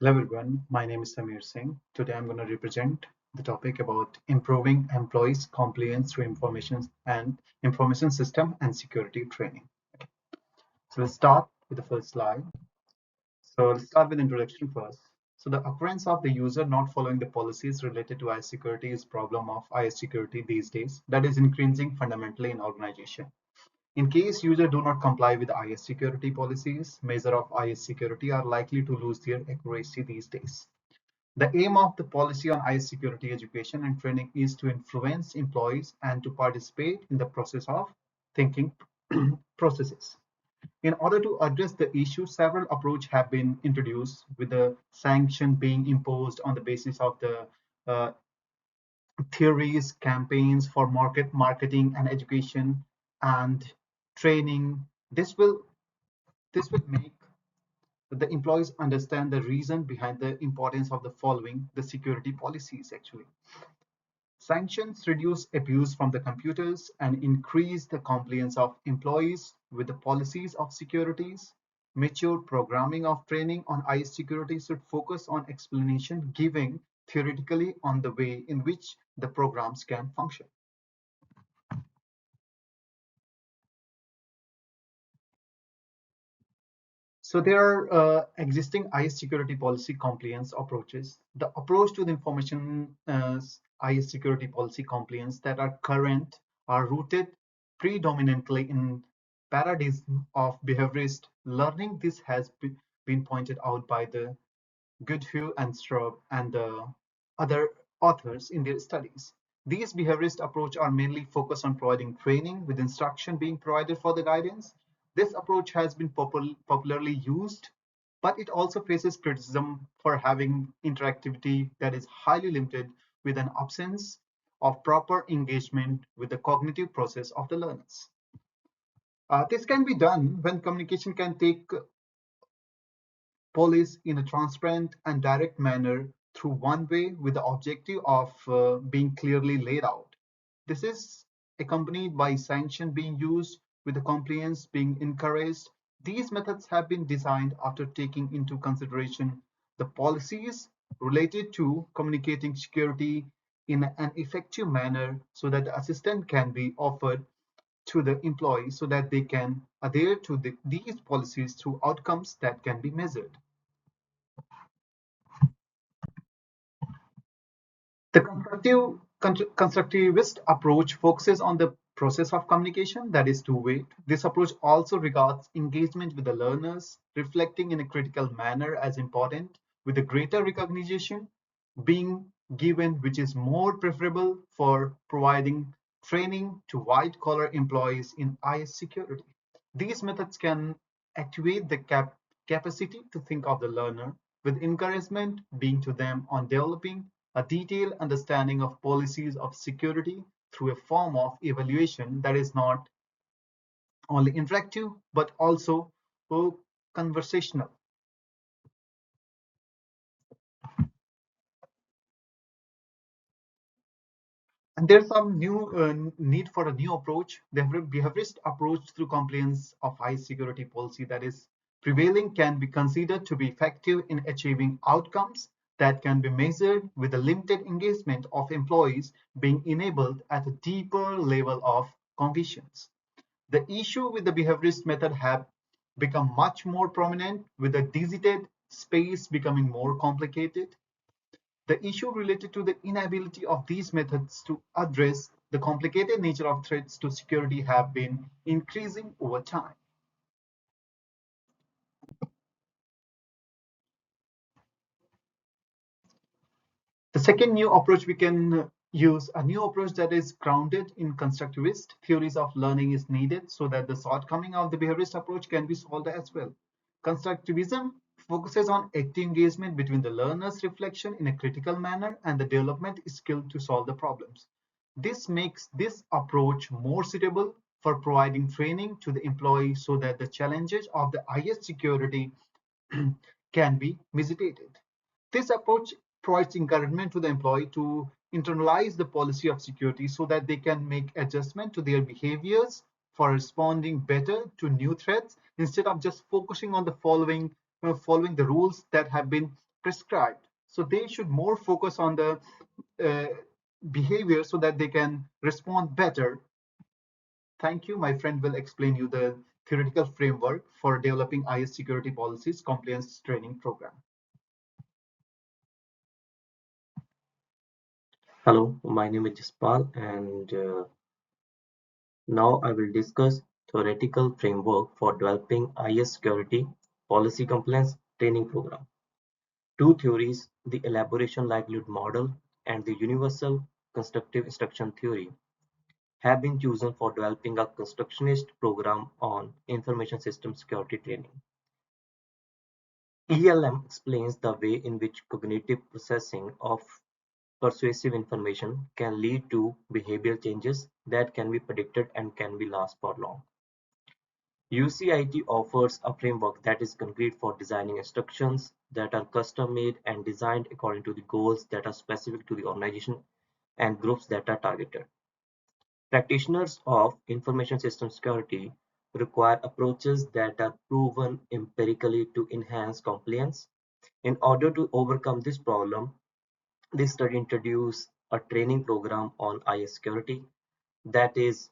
Hello everyone, my name is Samir Singh. Today I'm going to represent the topic about improving employees' compliance through information system and security training. So let's start with the first slide. So let's start with introduction first. So the occurrence of the user not following the policies related to IS security is problem of IS security these days that is increasing fundamentally in organization. In case users do not comply with IS security policies, measure of IS security are likely to lose their accuracy these days. The aim of the policy on IS security education and training is to influence employees and to participate in the process of thinking processes. In order to address the issue, several approaches have been introduced, with the sanction being imposed on the basis of the uh, theories, campaigns for marketing and education and training. This will make the employees understand the reason behind the importance of the following the security policies actually. Sanctions reduce abuse from the computers and increase the compliance of employees with the policies of securities. Mature programming of training on IS security should focus on explanation giving theoretically on the way in which the programs can function. So there are existing IS security policy compliance approaches. The approach to the information IS security policy compliance that are current are rooted predominantly in paradigm of behaviorist learning. This has been pointed out by the Goodhue and Straub and other authors in their studies. These behaviorist approach are mainly focused on providing training with instruction being provided for the guidance. This approach has been popularly used, but it also faces criticism for having interactivity that is highly limited with an absence of proper engagement with the cognitive process of the learners. This can be done when communication can take police in a transparent and direct manner through one way with the objective of being clearly laid out. This is accompanied by sanction being used with the compliance being encouraged. These methods have been designed after taking into consideration the policies related to communicating security in an effective manner so that the assistance can be offered to the employee so that they can adhere to these policies through outcomes that can be measured. The constructivist approach focuses on the process of communication that is two-way. This approach also regards engagement with the learners, reflecting in a critical manner as important, with a greater recognition being given, which is more preferable for providing training to white-collar employees in IS security. These methods can activate the capacity to think of the learner, with encouragement being to them on developing a detailed understanding of policies of security through a form of evaluation that is not only interactive but also conversational. And there's some new need for a new approach, the behaviorist approach through compliance of high security policy that is prevailing can be considered to be effective in achieving outcomes that can be measured with the limited engagement of employees being enabled at a deeper level of cognitions. The issue with the behaviorist method have become much more prominent with the digital space becoming more complicated. The issue related to the inability of these methods to address the complicated nature of threats to security have been increasing over time. The second new approach we can use, a new approach that is grounded in constructivist theories of learning is needed so that the shortcoming of the behaviorist approach can be solved as well. Constructivism focuses on active engagement between the learner's reflection in a critical manner and the development skill to solve the problems. This makes this approach more suitable for providing training to the employee so that the challenges of the IS security can be mitigated. This approach provides encouragement to the employee to internalize the policy of security so that they can make adjustment to their behaviors for responding better to new threats instead of just focusing on the following the rules that have been prescribed. So they should more focus on the uh, behavior so that they can respond better. Thank you. My friend will explain you the theoretical framework for developing IS security policies compliance training program. Hello, my name is Jaspal, and now I will discuss theoretical framework for developing IS security policy compliance training program. Two theories, the elaboration likelihood model and the universal constructive instruction theory, have been chosen for developing a constructionist program on information system security training. ELM explains the way in which cognitive processing of persuasive information can lead to behavioral changes that can be predicted and can be last for long. UCIT offers a framework that is concrete for designing instructions that are custom-made and designed according to the goals that are specific to the organization and groups that are targeted. Practitioners of information system security require approaches that are proven empirically to enhance compliance. In order to overcome this problem, this study introduced a training program on IS security that is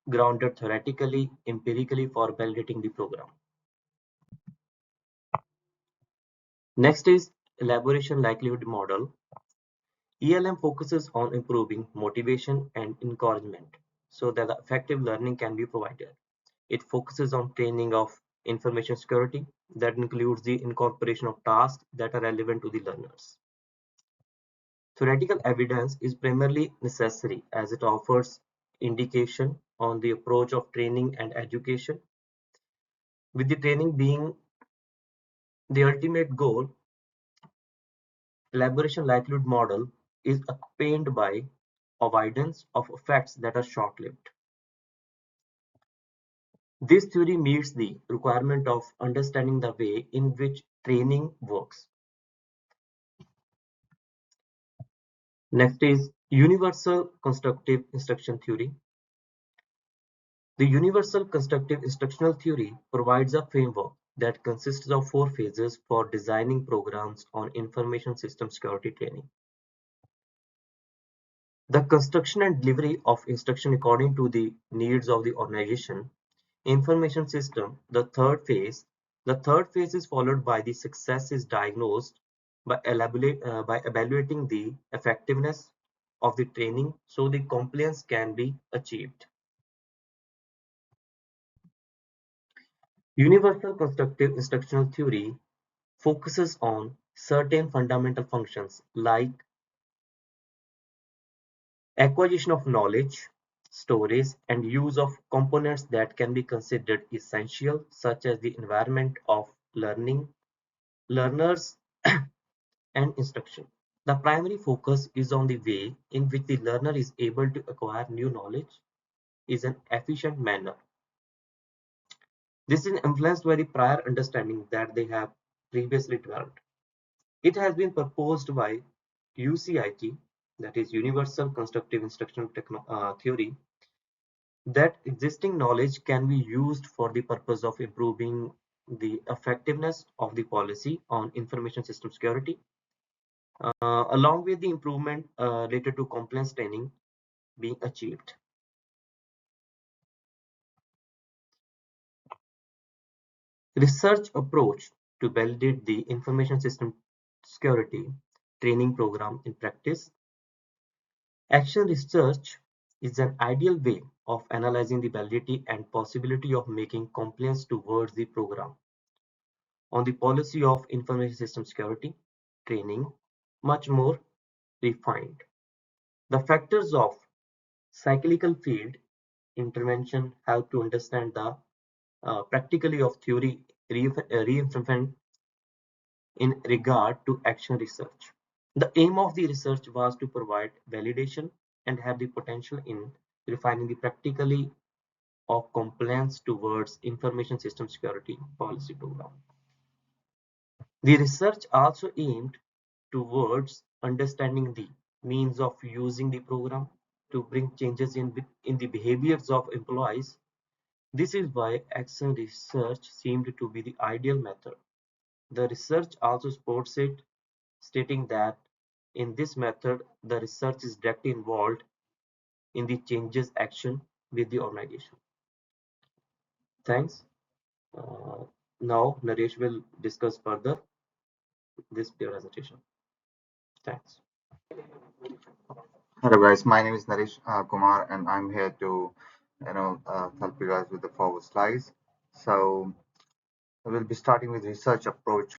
grounded theoretically, empirically for validating the program. Next is elaboration likelihood model. ELM focuses on improving motivation and encouragement so that effective learning can be provided. It focuses on training of information security that includes the incorporation of tasks that are relevant to the learners. Theoretical evidence is primarily necessary as it offers indication on the approach of training and education, with the training being the ultimate goal. Elaboration likelihood model is accompanied by avoidance of effects that are short-lived. This theory meets the requirement of understanding the way in which training works. Next is universal constructive instruction theory. The universal constructive instructional theory provides a framework that consists of four phases for designing programs on information system security training. The construction and delivery of instruction according to the needs of the organization. Information system, the third phase. The third phase is followed by the success is diagnosed by evaluating the effectiveness of the training so the compliance can be achieved. Universal constructive instructional theory focuses on certain fundamental functions like acquisition of knowledge, storage, and use of components that can be considered essential, such as the environment of learning, learners, and instruction. The primary focus is on the way in which the learner is able to acquire new knowledge in an efficient manner. This is influenced by the prior understanding that they have previously developed. It has been proposed by UCIT, that is Universal Constructive Instructional Theory, that existing knowledge can be used for the purpose of improving the effectiveness of the policy on information system security, along with the improvement related to compliance training being achieved. Research approach to validate the information system security training program in practice. Action research is an ideal way of analyzing the validity and possibility of making compliance towards the program. On the policy of information system security training, much more refined. The factors of cyclical field intervention help to understand the practically of theory reinforcement in regard to action research. The aim of the research was to provide validation and have the potential in refining the practically of compliance towards information system security policy program. The research also aimed towards understanding the means of using the program to bring changes in the behaviors of employees. This is why action research seemed to be the ideal method. The research also supports it stating that in this method, the research is directly involved in the changes action with the organization. Thanks. Uh, Now Naresh will discuss further this presentation. Thanks. Hello guys, my name is Naresh Kumar and I'm here to help you guys with the forward slides. So we'll be starting with research approach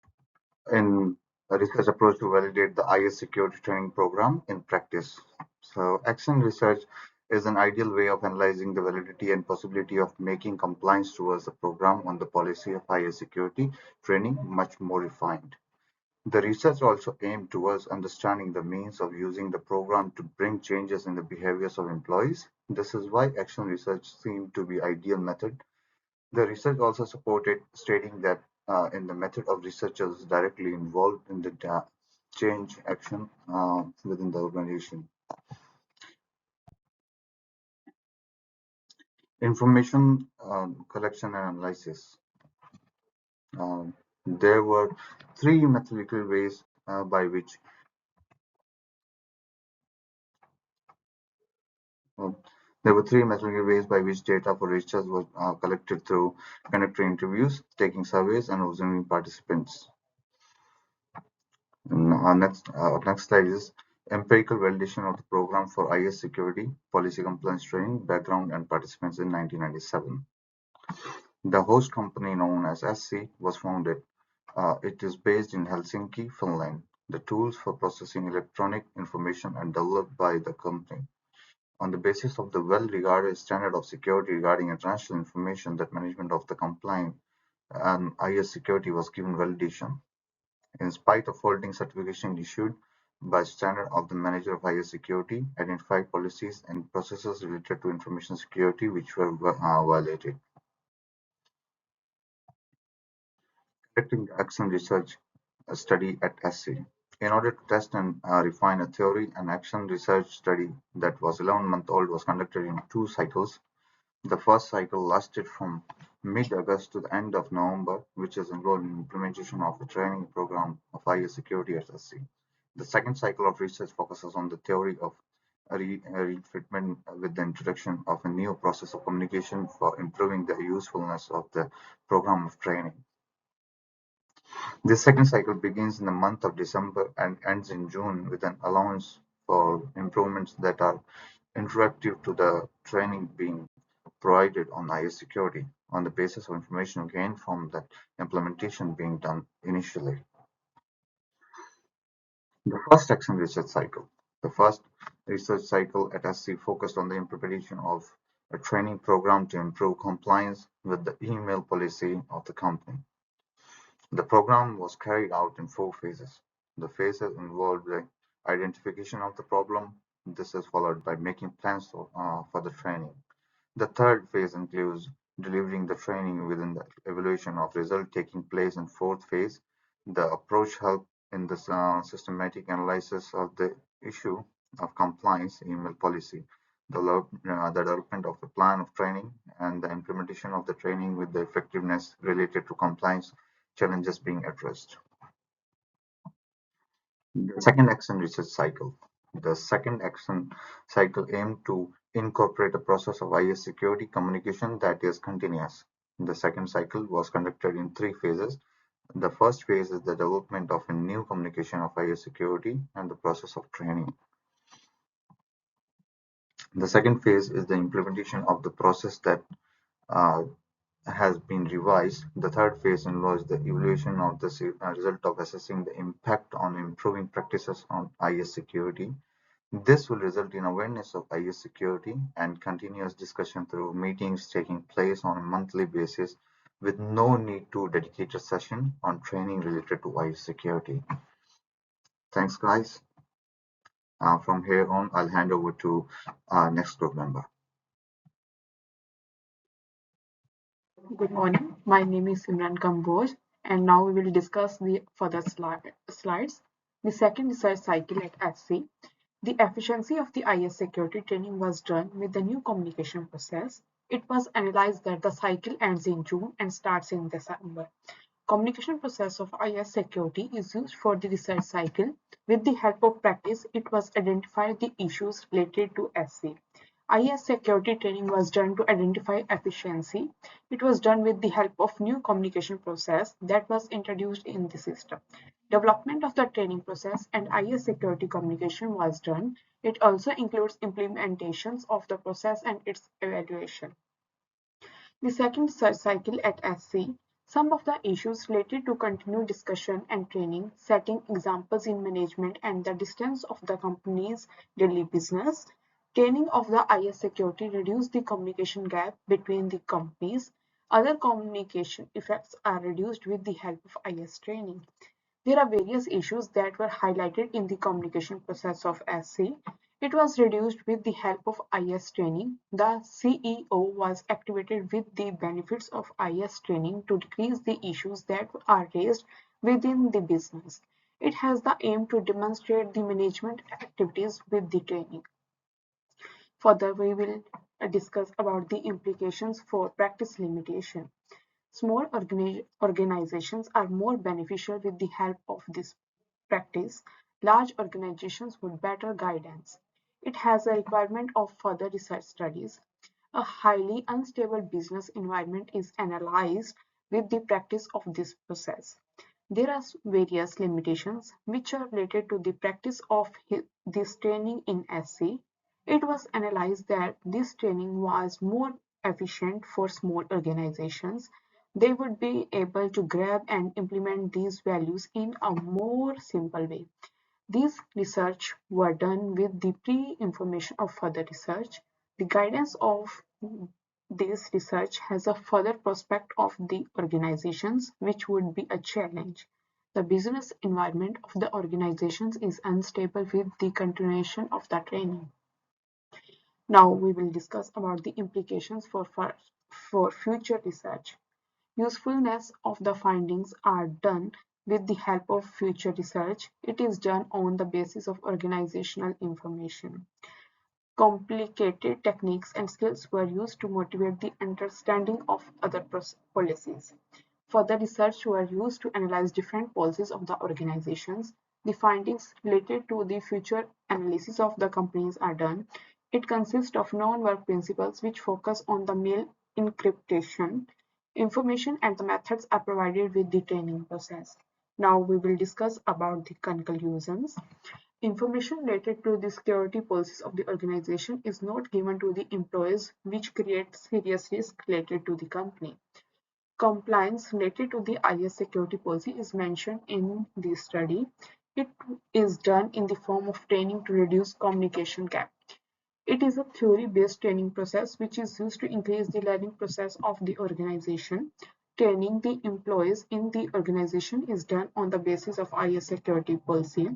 to validate the IS security training program in practice. So action research is an ideal way of analyzing the validity and possibility of making compliance towards the program on the policy of IS security training much more refined. The research also aimed towards understanding the means of using the program to bring changes in the behaviors of employees. This is why action research seemed to be ideal method. The research also supported stating that in the method of researchers directly involved in the change action within the organization. Information collection and analysis. Um, there were three methodological ways by which Uh, there were three methodological ways by which data for research was collected through conducting interviews, taking surveys, and observing participants. And our next slide is empirical validation of the program for IS security, policy compliance training, background, and participants in 1997. The host company known as SC was founded. It is based in Helsinki, Finland. The tools for processing electronic information are developed by the company. On the basis of the well-regarded standard of security regarding international information, that management of the compliant and IS security was given validation. In spite of holding certification issued by standard of the manager of IS security, identified policies and processes related to information security which were violated. Conducting the action research study at SC. In order to test and refine a theory, an action research study that was 11-month-old was conducted in 2 cycles. The first cycle lasted from mid-August to the end of November, which is involved in implementation of a training program of IS security at SC. The second cycle of research focuses on the theory of refitment with the introduction of a new process of communication for improving the usefulness of the program of training. This second cycle begins in the month of December and ends in June with an allowance for improvements that are interactive to the training being provided on IS security on the basis of information gained from the implementation being done initially. The first action research cycle. The first research cycle at SC focused on the implementation of a training program to improve compliance with the email policy of the company. The program was carried out in 4 phases. The phases involved the identification of the problem. This is followed by making plans for the training. The third phase includes delivering the training within the evaluation of result taking place in fourth phase. The approach helped in the systematic analysis of the issue of compliance email policy, the development of a plan of training, and the implementation of the training with the effectiveness related to compliance challenges being addressed. The second action research cycle. The second action cycle aimed to incorporate a process of IS security communication that is continuous. The second cycle was conducted in 3 phases. The first phase is the development of a new communication of IS security and the process of training. The second phase is the implementation of the process that uh, has been revised. The third phase involves the evaluation of the result of assessing the impact on improving practices on IS security. This will result in awareness of IS security and continuous discussion through meetings taking place on a monthly basis with no need to dedicate a session on training related to IS security. Thanks, guys. From here on, I'll hand over to our next group member. Good morning. My name is Simran Kamboj, and now we will discuss the further slides. The second research cycle at SC. The efficiency of the IS security training was done with the new communication process. It was analyzed that the cycle ends in June and starts in December. Communication process of IS security is used for the research cycle. With the help of practice, it was identified the issues related to SC. IS security training was done to identify efficiency. It was done with the help of new communication process that was introduced in the system. Development of the training process and IS security communication was done. It also includes implementations of the process and its evaluation. The second research cycle at SC, some of the issues related to continued discussion and training, setting examples in management and the distance of the company's daily business. Training of the IS security reduced the communication gap between the companies. Other communication effects are reduced with the help of IS training. There are various issues that were highlighted in the communication process of SC. It was reduced with the help of IS training. The CEO was activated with the benefits of IS training to decrease the issues that are raised within the business. It has the aim to demonstrate the management activities with the training. Further, we will discuss about the implications for practice limitation. Small organizations are more beneficial with the help of this practice. Large organizations would better guidance. It has a requirement of further research studies. A highly unstable business environment is analyzed with the practice of this process. There are various limitations which are related to the practice of this training in SC. It was analyzed that this training was more efficient for small organizations. They would be able to grab and implement these values in a more simple way. These research were done with the pre-information of further research. The guidance of this research has a further prospect of the organizations, which would be a challenge. The business environment of the organizations is unstable with the continuation of the training. Now we will discuss about the implications for future research. Usefulness of the findings are done with the help of future research. It is done on the basis of organizational information. Complicated techniques and skills were used to motivate the understanding of other policies. Further research were used to analyze different policies of the organizations. The findings related to the future analysis of the companies are done. It consists of non-work principles which focus on the mail encryption. Information and the methods are provided with the training process. Now we will discuss about the conclusions. Information related to the security policies of the organization is not given to the employees, which creates serious risk related to the company. Compliance related to the IS security policy is mentioned in the study. It is done in the form of training to reduce communication gap. It is a theory-based training process which is used to increase the learning process of the organization. Training the employees in the organization is done on the basis of IS security policy.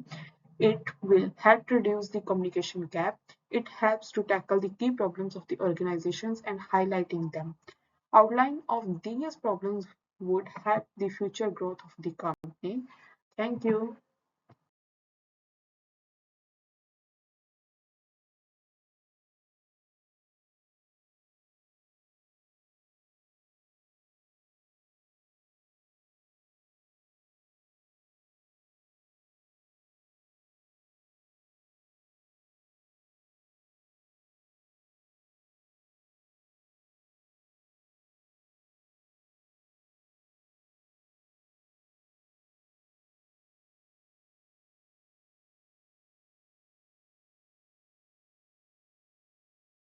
It will help to reduce the communication gap. It helps to tackle the key problems of the organizations and highlighting them. Outline of these problems would help the future growth of the company. Thank you.